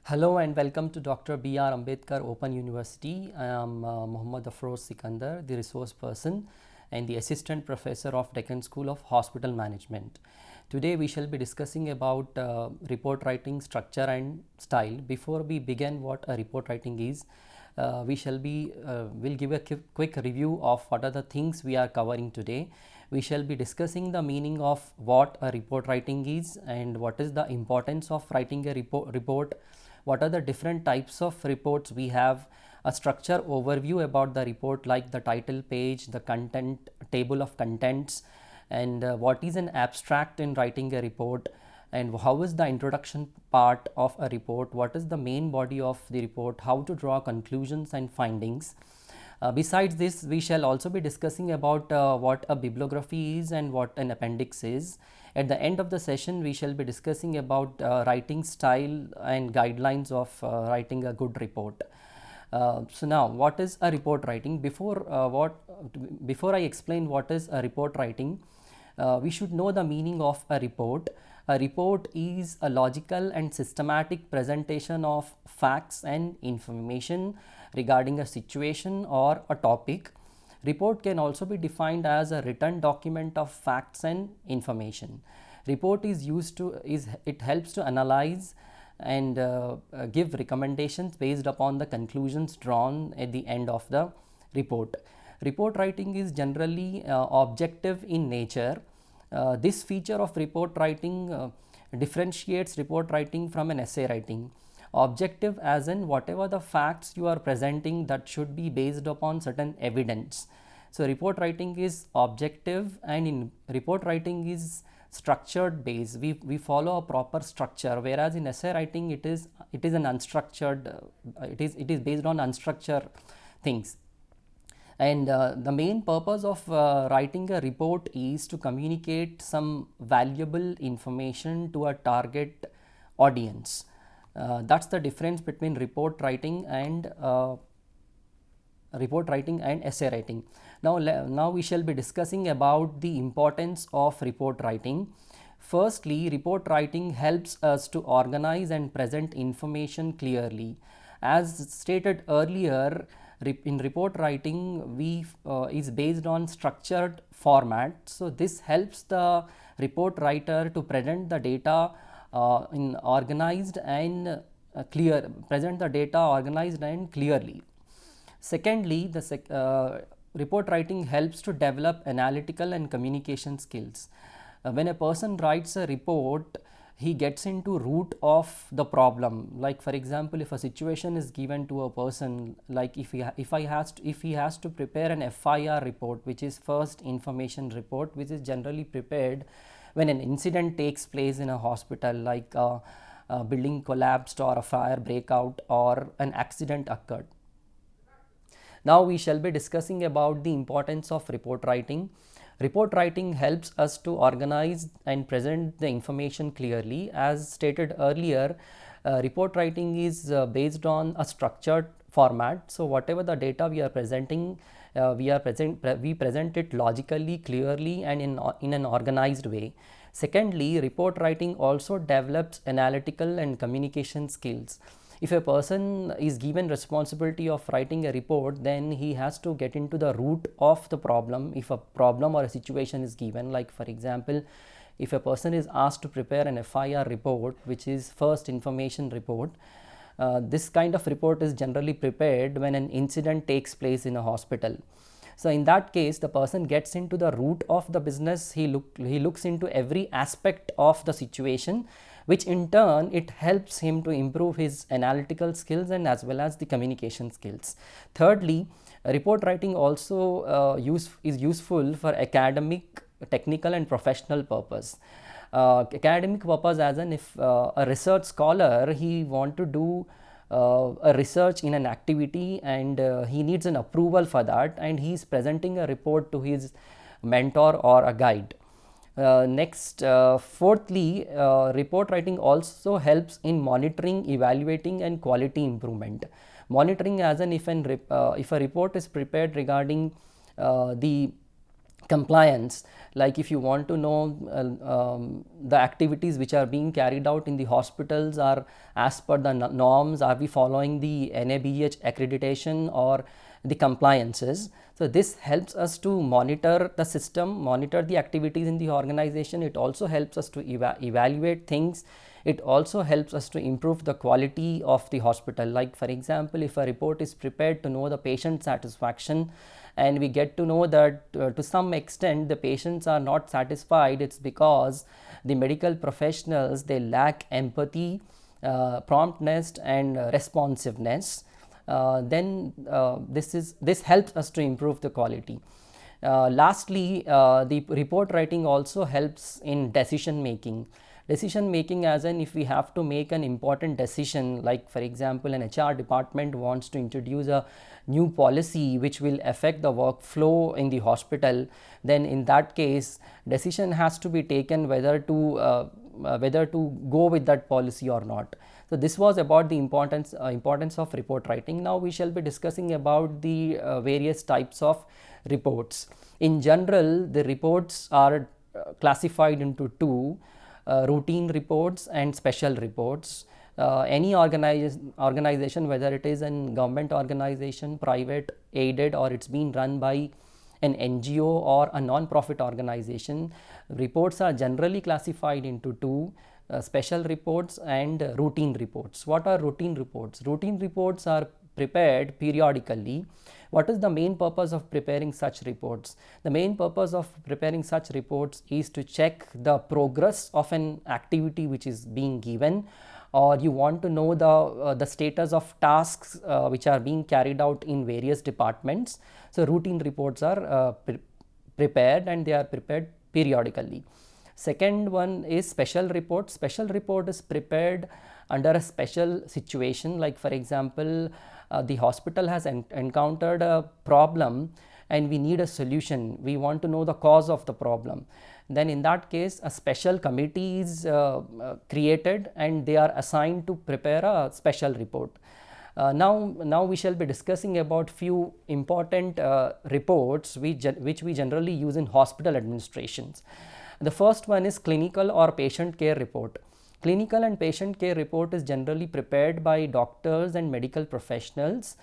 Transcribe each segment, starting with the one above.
Hello and welcome to Dr. B.R. Ambedkar Open University. I am Muhammad Afroz Sikandar, the resource person and the assistant professor of Deccan School of Hospital Management. Today we shall be discussing about report writing structure and style. Before we begin what a report writing is, we'll give a quick review of what are the things we are covering today. We shall be discussing the meaning of what a report writing is and what is the importance of writing a report, what are the different types of reports we have, a structure overview about the report like the title page, the content, table of contents, and what is an abstract in writing a report, and how is the introduction part of a report, what is the main body of the report, how to draw conclusions and findings. Besides this, we shall also be discussing about what a bibliography is and what an appendix is. At the end of the session, we shall be discussing about writing style and guidelines of writing a good report. So now, what is a report writing? Before I explain what is a report writing, we should know the meaning of a report. A report is a logical and systematic presentation of facts and information regarding a situation or a topic. Report can also be defined as a written document of facts and information. Report it helps to analyze and give recommendations based upon the conclusions drawn at the end of the report. Report writing is generally objective in nature. This feature of report writing differentiates report writing from an essay writing. Objective as in whatever the facts you are presenting, that should be based upon certain evidence. So report writing is objective, and in report writing is structured base. We follow a proper structure, whereas in essay writing it is an unstructured, it is based on unstructured things. And the main purpose of writing a report is to communicate some valuable information to a target audience. That's the difference between report writing and essay writing. Now we shall be discussing about the importance of report writing. Firstly, report writing helps us to organize and present information clearly. As stated earlier, in report writing is based on structured format. So this helps the report writer to present the data in organized and present the data organized and clearly. Secondly, report writing helps to develop analytical and communication skills. When a person writes a report, he gets into root of the problem. Like for example, if a situation is given to a person, like if he has to prepare an FIR report, which is first information report, which is generally prepared when an incident takes place in a hospital, like a building collapsed or a fire breakout or an accident occurred. Now we shall be discussing about the importance of report writing. Report writing helps us to organize and present the information clearly. As stated earlier, report writing is based on a structured format. So whatever the data we are presenting, we present it logically, clearly, and in an organized way. Secondly, report writing also develops analytical and communication skills. If a person is given responsibility of writing a report, then he has to get into the root of the problem. If a problem or a situation is given, like for example, if a person is asked to prepare an FIR report, which is first information report, this kind of report is generally prepared when an incident takes place in a hospital. So in that case, the person gets into the root of the business. He looks into every aspect of the situation, which in turn it helps him to improve his analytical skills and as well as the communication skills. Thirdly, report writing also is useful for academic, technical and professional purpose. Academic purpose as in if a research scholar, he want to do a research in an activity and he needs an approval for that, and he is presenting a report to his mentor or a guide. Fourthly, report writing also helps in monitoring, evaluating and quality improvement. Monitoring as in if a report is prepared regarding the compliance, like if you want to know the activities which are being carried out in the hospitals are as per the norms, are we following the NABH accreditation or the compliances. So this helps us to monitor the system, monitor the activities in the organization. It also helps us to evaluate things. It also helps us to improve the quality of the hospital. Like for example, if a report is prepared to know the patient satisfaction, and we get to know that to some extent the patients are not satisfied, it's because the medical professionals, they lack empathy, promptness and responsiveness. This helps us to improve the quality. Lastly, the report writing also helps in decision making. Decision making as in, if we have to make an important decision, like for example an HR department wants to introduce a new policy which will affect the workflow in the hospital, then in that case decision has to be taken whether to go with that policy or not. So this was about the importance of report writing. Now we shall be discussing about the various types of reports. In general, the reports are classified into two: routine reports and special reports. Any organization, whether it is a government organization, private, aided, or it's been run by an NGO or a non-profit organization, reports are generally classified into two: special reports and routine reports. What are routine reports? Routine reports are prepared periodically. What is the main purpose of preparing such reports? The main purpose of preparing such reports is to check the progress of an activity which is being given, or you want to know the status of tasks which are being carried out in various departments. So routine reports are prepared, and they are prepared periodically. Second one is special report. Special report is prepared under a special situation, like for example the hospital has encountered a problem and we need a solution, we want to know the cause of the problem. Then in that case a special committee is created and they are assigned to prepare a special report. Now we shall be discussing about few important reports which we generally use in hospital administrations. The first one is clinical or patient care report. Clinical and patient care report is generally prepared by doctors and medical professionals,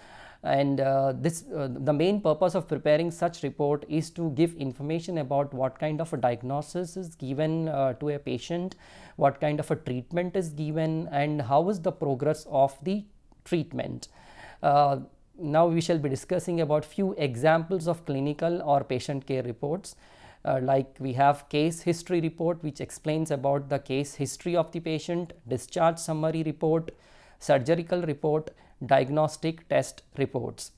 and the main purpose of preparing such report is to give information about what kind of a diagnosis is given to a patient, what kind of a treatment is given, and how is the progress of the treatment. Now we shall be discussing about few examples of clinical or patient care reports. Like we have case history report, which explains about the case history of the patient, discharge summary report, surgical report, diagnostic test reports.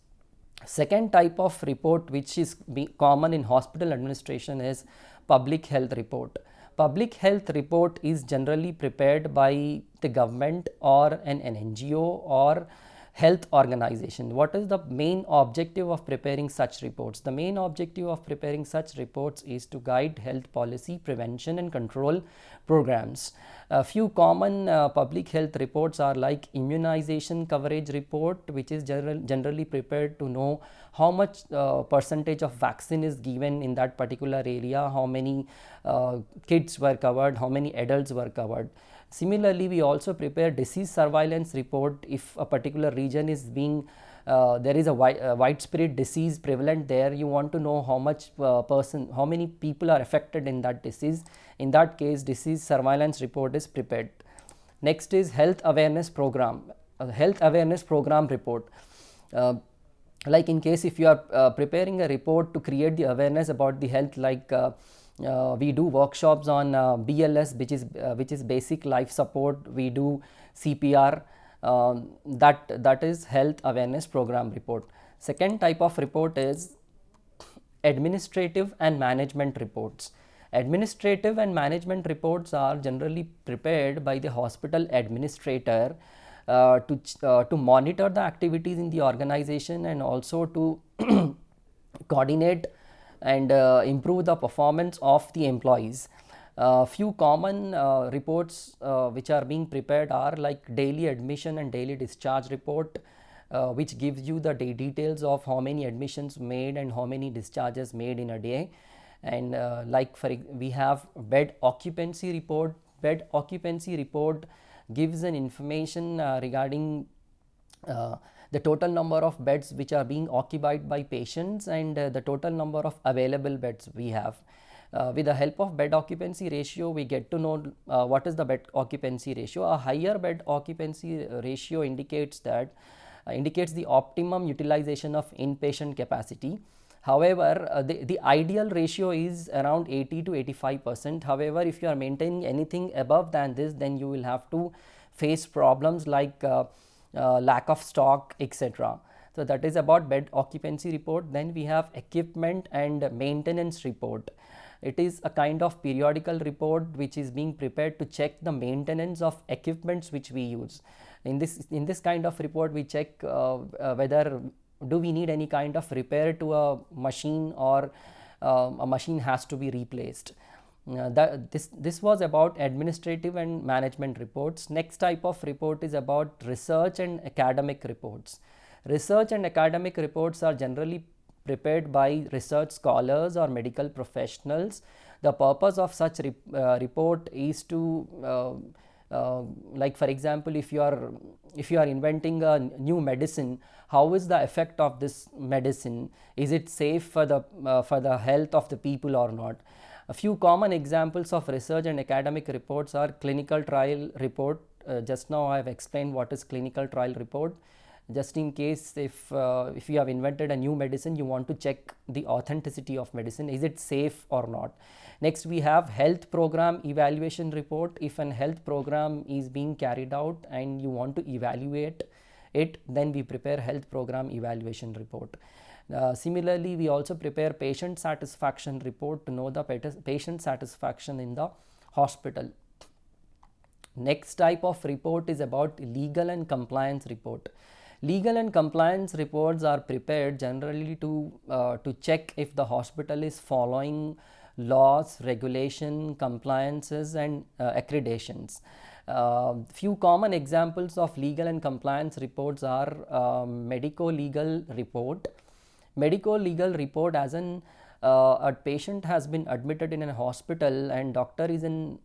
Second type of report which is common in hospital administration is public health report. Public health report is generally prepared by the government or an NGO or health organization. What is the main objective of preparing such reports? The main objective of preparing such reports is to guide health policy, prevention and control programs. A few common public health reports are like immunization coverage report, which is generally prepared to know how much percentage of vaccine is given in that particular area, how many kids were covered, how many adults were covered. Similarly, we also prepare disease surveillance report. If a particular region is being there is a widespread disease prevalent there, you want to know how many people are affected in that disease. In that case, disease surveillance report is prepared. Next is health awareness program. Health awareness program report. Like in case if you are preparing a report to create the awareness about the health, like we do workshops on BLS, which is basic life support. We do CPR. That is health awareness program report. Second type of report is administrative and management reports. Administrative and management reports are generally prepared by the hospital administrator to monitor the activities in the organization and also to coordinate and improve the performance of the employees. Few common reports which are being prepared are like daily admission and daily discharge report, which gives you the details of how many admissions made and how many discharges made in a day. And we have bed occupancy report. Bed occupancy report gives an information regarding the total number of beds which are being occupied by patients and the total number of available beds we have. With the help of bed occupancy ratio, we get to know what is the bed occupancy ratio. A higher bed occupancy ratio indicates the optimum utilization of inpatient capacity. However, the ideal ratio is around 80 to 85%. However, if you are maintaining anything above than this, then you will have to face problems like lack of stock, etc. So that is about bed occupancy report. Then we have equipment and maintenance report. It is a kind of periodical report which is being prepared to check the maintenance of equipments which we use. In this kind of report, we check whether do we need any kind of repair to a machine, or a machine has to be replaced. This was about administrative and management reports. Next type of report is about research and academic reports. Research and academic reports are generally prepared by research scholars or medical professionals. The purpose of such report is to like for example, if you are inventing a new medicine, how is the effect of this medicine? Is it safe for the health of the people or not? A few common examples of research and academic reports are clinical trial report. Just now I have explained what is clinical trial report. Just in case if you have invented a new medicine, you want to check the authenticity of medicine, is it safe or not. Next we have health program evaluation report. If an health program is being carried out and you want to evaluate it, then we prepare health program evaluation report. Similarly, we also prepare patient satisfaction report to know the patient satisfaction in the hospital. Next type of report is about legal and compliance report. Legal and compliance reports are prepared generally to check if the hospital is following laws, regulation, compliances and accreditations. Few common examples of legal and compliance reports are medico-legal report. Medico-legal report, as in a patient has been admitted in a hospital and doctor is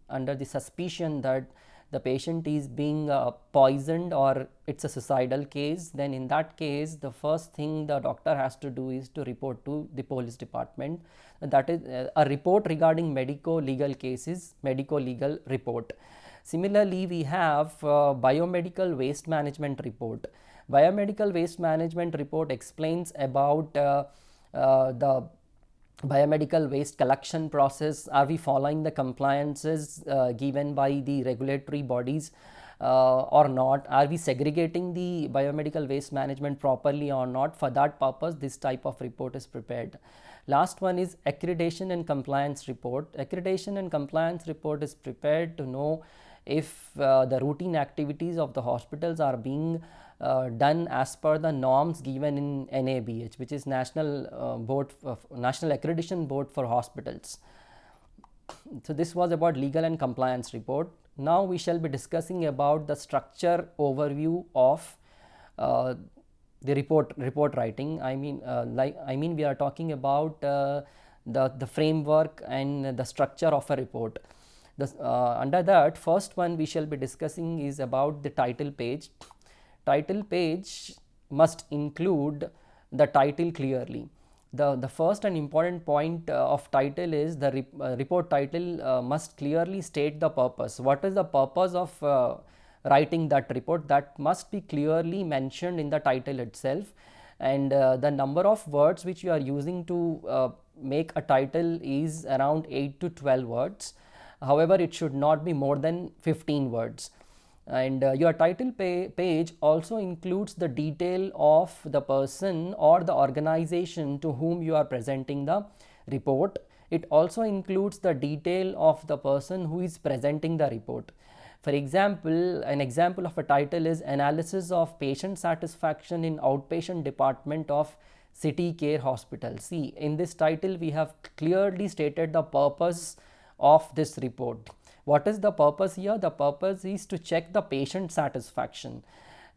under the suspicion that the patient is being poisoned or it's a suicidal case. Then in that case, the first thing the doctor has to do is to report to the police department. That is a report regarding medico-legal cases, medico-legal report. Similarly, we have biomedical waste management report. Biomedical waste management report explains about the biomedical waste collection process. Are we following the compliances given by the regulatory bodies or not? Are we segregating the biomedical waste management properly or not? For that purpose, this type of report is prepared. Last one is accreditation and compliance report. Accreditation and compliance report is prepared to know if the routine activities of the hospitals are being done as per the norms given in NABH, which is National Accreditation Board for Hospitals. So this was about legal and compliance report. Now we shall be discussing about the structure overview of the report writing. We are talking about the framework and the structure of a report. Under that, first one we shall be discussing is about the title page. Title page must include the title clearly. The first and important point of title is the report title must clearly state the purpose. What is the purpose of writing that report? That must be clearly mentioned in the title itself. And the number of words which you are using to make a title is around 8 to 12 words. However, it should not be more than 15 words. And your title page also includes the detail of the person or the organization to whom you are presenting the report. It also includes the detail of the person who is presenting the report. For example, an example of a title is Analysis of Patient Satisfaction in Outpatient Department of City Care Hospital. See, in this title we have clearly stated the purpose of this report. What is the purpose here? The purpose is to check the patient satisfaction.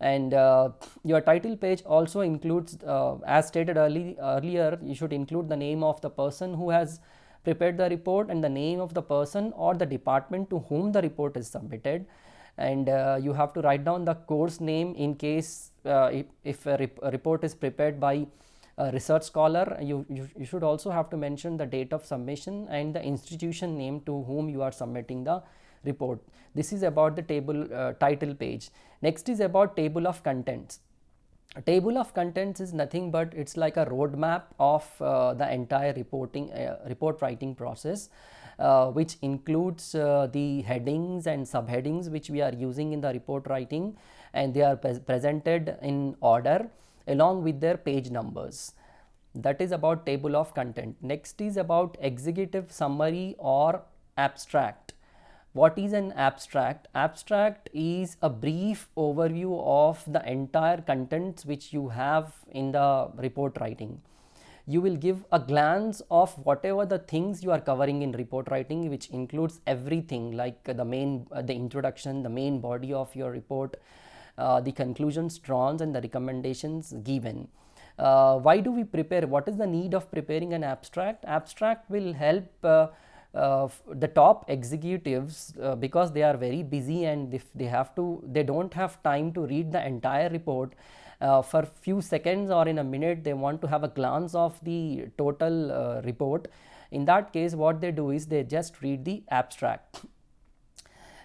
And your title page also includes, as stated earlier, you should include the name of the person who has prepared the report, and the name of the person or the department to whom the report is submitted. And you have to write down the course name in case if a report is prepared by a research scholar. You should also have to mention the date of submission and the institution name to whom you are submitting the report. This is about the table title page. Next is about table of contents. A table of contents is nothing but it's like a roadmap of the entire report writing process, which includes the headings and subheadings which we are using in the report writing, and they are presented in order along with their page numbers. That is about table of content. Next is about executive summary or abstract. What is an abstract? Abstract is a brief overview of the entire contents which you have in the report writing. You will give a glance of whatever the things you are covering in report writing, which includes everything like the introduction, the main body of your report, the conclusions drawn, and the recommendations given. Why do we prepare? What is the need of preparing an abstract? Abstract will help the top executives because they are very busy, and if they don't have time to read the entire report. For few seconds or in a minute they want to have a glance of the total report. In that case, what they do is they just read the abstract.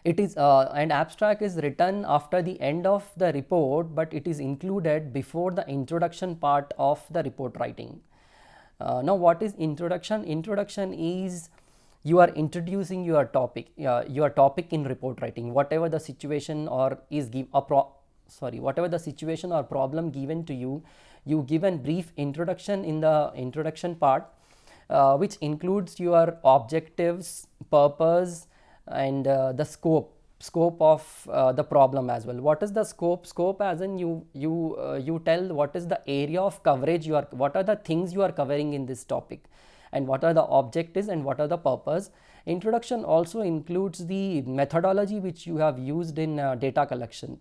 It is and abstract is written after the end of the report, but it is included before the introduction part of the report writing. Now what is introduction? Introduction is you are introducing your topic in report writing. Whatever the situation or whatever the situation or problem given to you, you give a brief introduction in the introduction part, which includes your objectives, purpose, and the scope of the problem as well. What is the scope as in you tell what is the area of coverage what are the things you are covering in this topic, and what are the objectives and what are the purpose. Introduction also includes the methodology which you have used in data collection.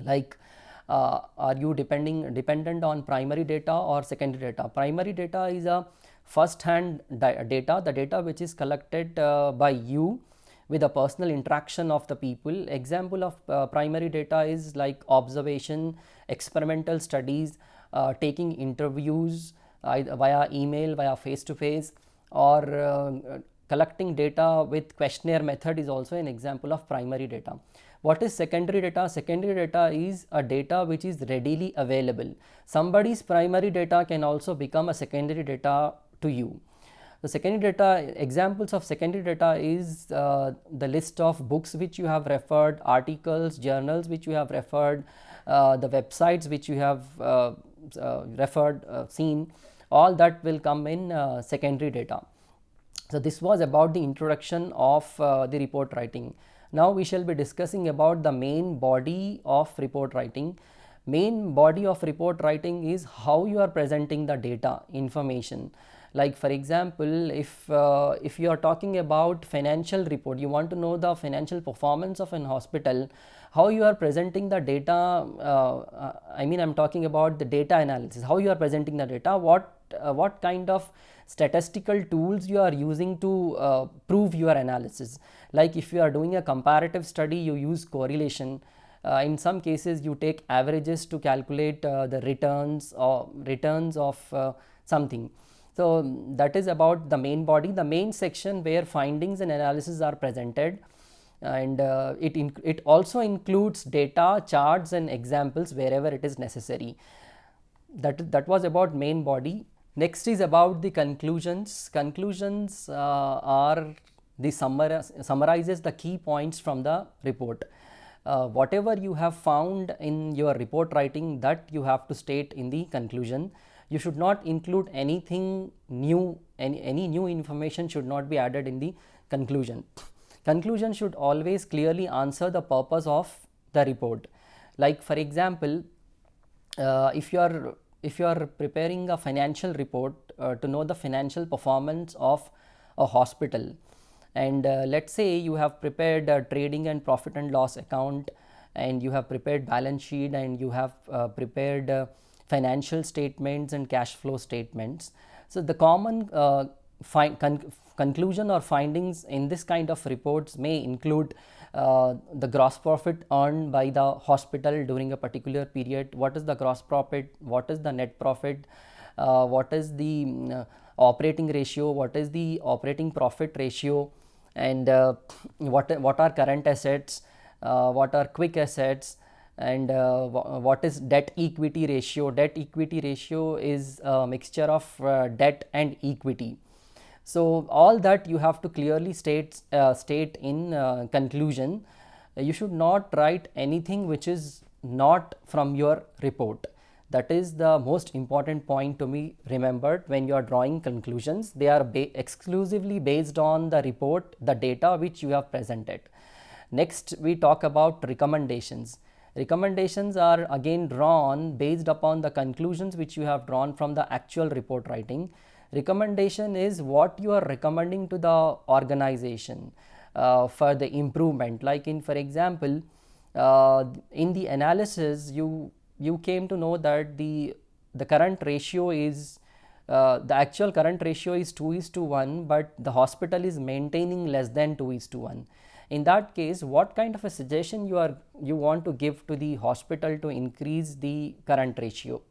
Like are you dependent on primary data or secondary data? Primary data is a first hand data, the data which is collected by you with a personal interaction of the people. Example of primary data is like observation, experimental studies, taking interviews via email, via face to face, or collecting data with questionnaire method is also an example of primary data. What is secondary data? Secondary data is a data which is readily available. Somebody's primary data can also become a secondary data to you. The secondary data, examples of secondary data is the list of books which you have referred, articles, journals which you have referred, the websites which you have seen. All that will come in secondary data. So this was about the introduction of the report writing. Now we shall be discussing about the main body of report writing. Main body of report writing is how you are presenting the data, information. Like for example, if you are talking about financial report, you want to know the financial performance of an hospital, how you are presenting the data. I'm talking about the data analysis, how you are presenting the data, what kind of statistical tools you are using to prove your analysis. Like if you are doing a comparative study, you use correlation. In some cases you take averages to calculate the returns of something. So that is about the main body, the main section where findings and analysis are presented, and it also includes data, charts, and examples wherever it is necessary. That was about main body. Next is about the conclusions. Conclusions are the summarizes the key points from the report. Whatever you have found in your report writing, that you have to state in the conclusion. You should not include anything new, any new information should not be added in the conclusion. Conclusion should always clearly answer the purpose of the report. Like for example, if you are preparing a financial report to know the financial performance of a hospital, and let's say you have prepared a trading and profit and loss account, and you have prepared balance sheet, and you have prepared financial statements and cash flow statements. So the common conclusion or findings in this kind of reports may include the gross profit earned by the hospital during a particular period, what is the gross profit, what is the net profit, what is the operating ratio, what is the operating profit ratio, and what are current assets, what are quick assets, and what is debt equity ratio. Debt equity ratio is a mixture of debt and equity. So all that you have to clearly state in conclusion. You should not write anything which is not from your report. That is the most important point to be remembered when you are drawing conclusions. They are exclusively based on the report, the data which you have presented. Next, we talk about recommendations. Recommendations are again drawn based upon the conclusions which you have drawn from the actual report writing. Recommendation is what you are recommending to the organization for the improvement. Like in, for example, in the analysis, you came to know that the current ratio is the actual current ratio is 2:1, but the hospital is maintaining less than 2:1. In that case, what kind of a suggestion you want to give to the hospital to increase the current ratio?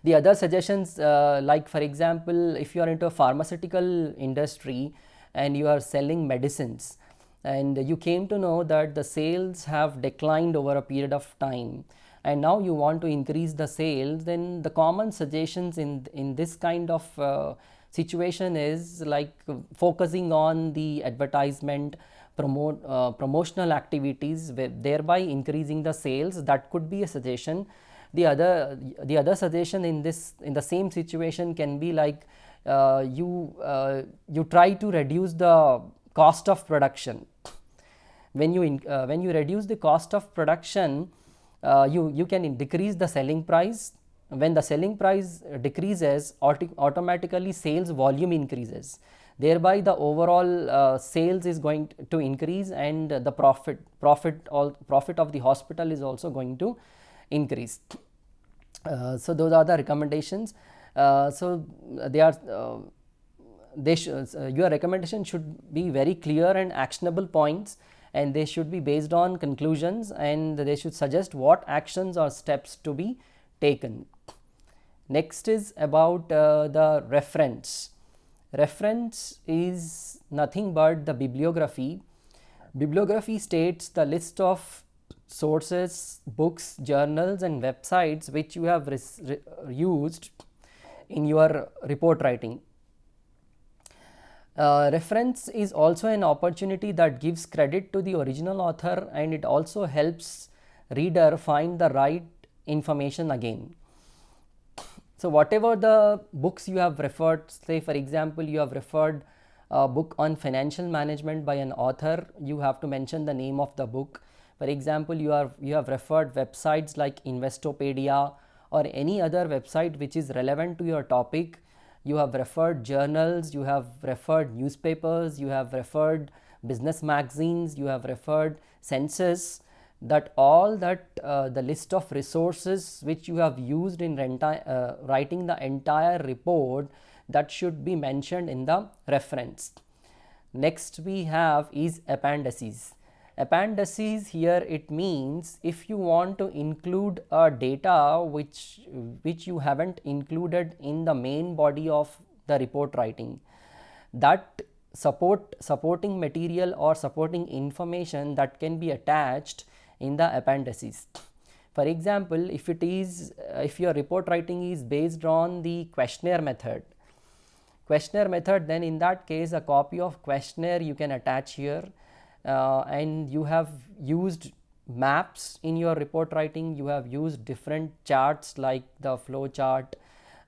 The other suggestions, like for example, if you are into a pharmaceutical industry and you are selling medicines, and you came to know that the sales have declined over a period of time, and now you want to increase the sales, then the common suggestions in this kind of situation is like focusing on the advertisement, promotional activities, thereby increasing the sales. That could be a suggestion. The other suggestion in the same situation can be like you try to reduce the cost of production. When you reduce the cost of production, you can decrease the selling price. When the selling price decreases, automatically sales volume increases. Thereby the overall sales is going to increase, and the profit of the hospital is also going to increase. So those are the recommendations. So they are your recommendation should be very clear and actionable points, and they should be based on conclusions, and they should suggest what actions or steps to be taken. Next is about the reference. Reference is nothing but the bibliography. Bibliography states the list of sources, books, journals, and websites which you have used in your report writing. Reference is also an opportunity that gives credit to the original author, and it also helps reader find the right information again. So whatever the books you have referred, say for example you have referred a book on financial management by an author, you have to mention the name of the book. For example, you have referred websites like Investopedia or any other website which is relevant to your topic. You have referred journals, you have referred newspapers, you have referred business magazines, you have referred census. That all the list of resources which you have used in writing the entire report, that should be mentioned in the reference. Next we have is appendices. Appendices, here it means if you want to include a data which you haven't included in the main body of the report writing, that supporting material or supporting information that can be attached in the appendices. For example, if your report writing is based on the questionnaire method, then in that case a copy of questionnaire you can attach here, and you have used maps in your report writing, you have used different charts like the flow chart,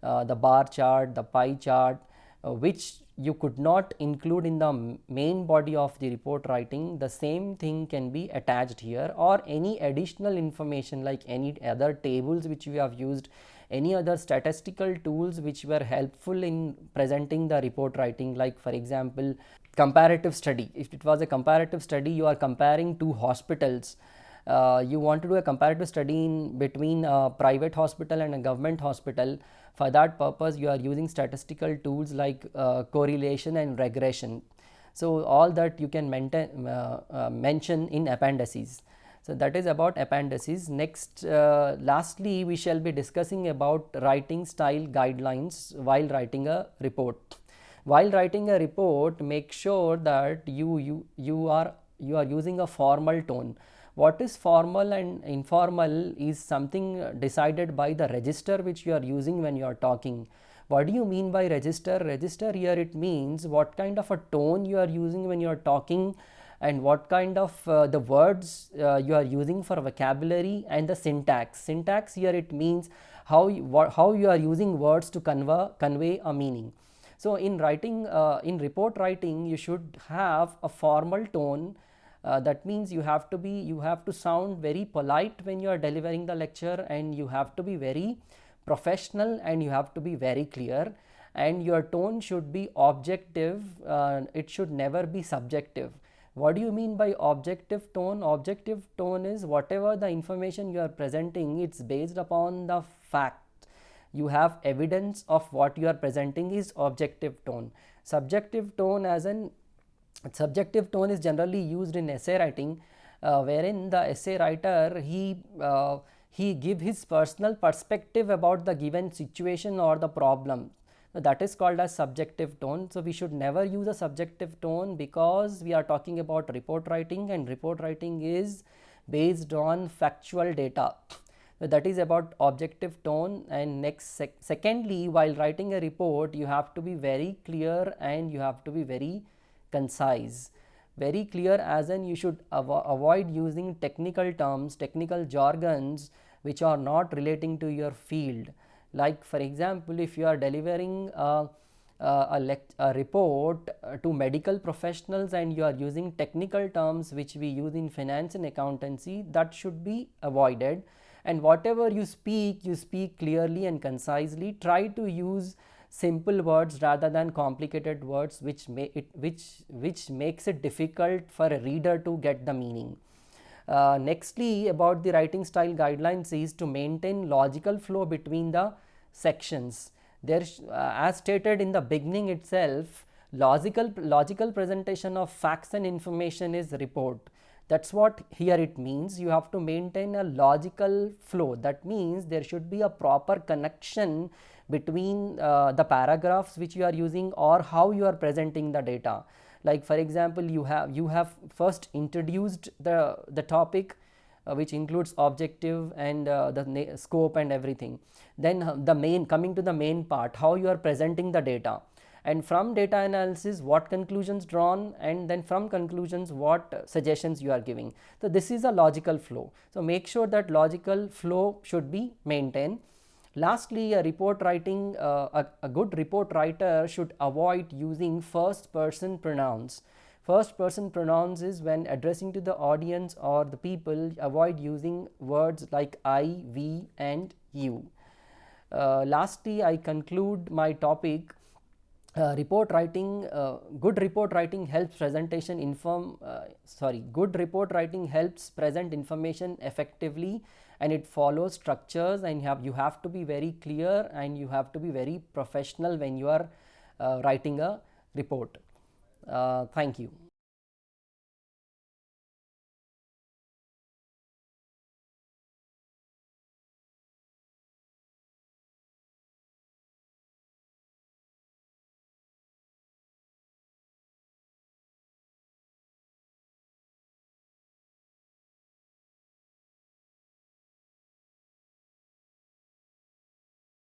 the bar chart, the pie chart, which you could not include in the main body of the report writing. The same thing can be attached here, or any additional information like any other tables which you have used, any other statistical tools which were helpful in presenting the report writing, like for example comparative study. If it was a comparative study, you are comparing two hospitals, you want to do a comparative study in between a private hospital and a government hospital. For that purpose, you are using statistical tools like correlation and regression. So all that you can mention in appendices. So that is about appendices. Next, lastly, we shall be discussing about writing style guidelines while writing a report. While writing a report, make sure that you are using a formal tone. What is formal and informal is something decided by the register which you are using when you are talking. What do you mean by register? Register here, it means what kind of a tone you are using when you are talking, and what kind of the words you are using for vocabulary, and the syntax. Syntax here, it means how you are using words to convey a meaning. So in writing, in report writing, you should have a formal tone. That means you have to sound very polite when you are delivering the lecture, and you have to be very professional, and you have to be very clear, and your tone should be objective. It should never be subjective. What do you mean by objective tone? Objective tone is whatever the information you are presenting, it's based upon the fact. You have evidence of what you are presenting is objective tone. Subjective tone subjective tone is generally used in essay writing, wherein the essay writer, he give his personal perspective about the given situation or the problem. So that is called as subjective tone. So we should never use a subjective tone, because we are talking about report writing, and report writing is based on factual data. So that is about objective tone. And next, secondly, while writing a report, you have to be very clear and you have to be very concise. Very clear as in you should avoid using technical terms, technical jargons which are not relating to your field. Like for example, if you are delivering a report to medical professionals and you are using technical terms which we use in finance and accountancy, that should be avoided. And whatever you speak clearly and concisely. Try to use simple words rather than complicated words, which makes it difficult for a reader to get the meaning. Nextly, about the writing style guidelines is to maintain logical flow between the sections. There, as stated in the beginning itself, logical presentation of facts and information is report. That's what here it means. You have to maintain a logical flow. That means there should be a proper connection between the paragraphs which you are using or how you are presenting the data. Like for example, you have first introduced the topic, which includes objective and the scope and everything. Then coming to the main part, how you are presenting the data, and from data analysis what conclusions drawn, and then from conclusions what suggestions you are giving. So this is a logical flow. So make sure that logical flow should be maintained. Lastly, a good report writer should avoid using first person pronouns. First person pronouns is when addressing to the audience or the people. Avoid using words like I, we and you. Lastly, I conclude my topic. Report writing, good report writing helps good report writing helps present information effectively, and it follows structures, and you have to be very clear and you have to be very professional when you are writing a report. Thank you.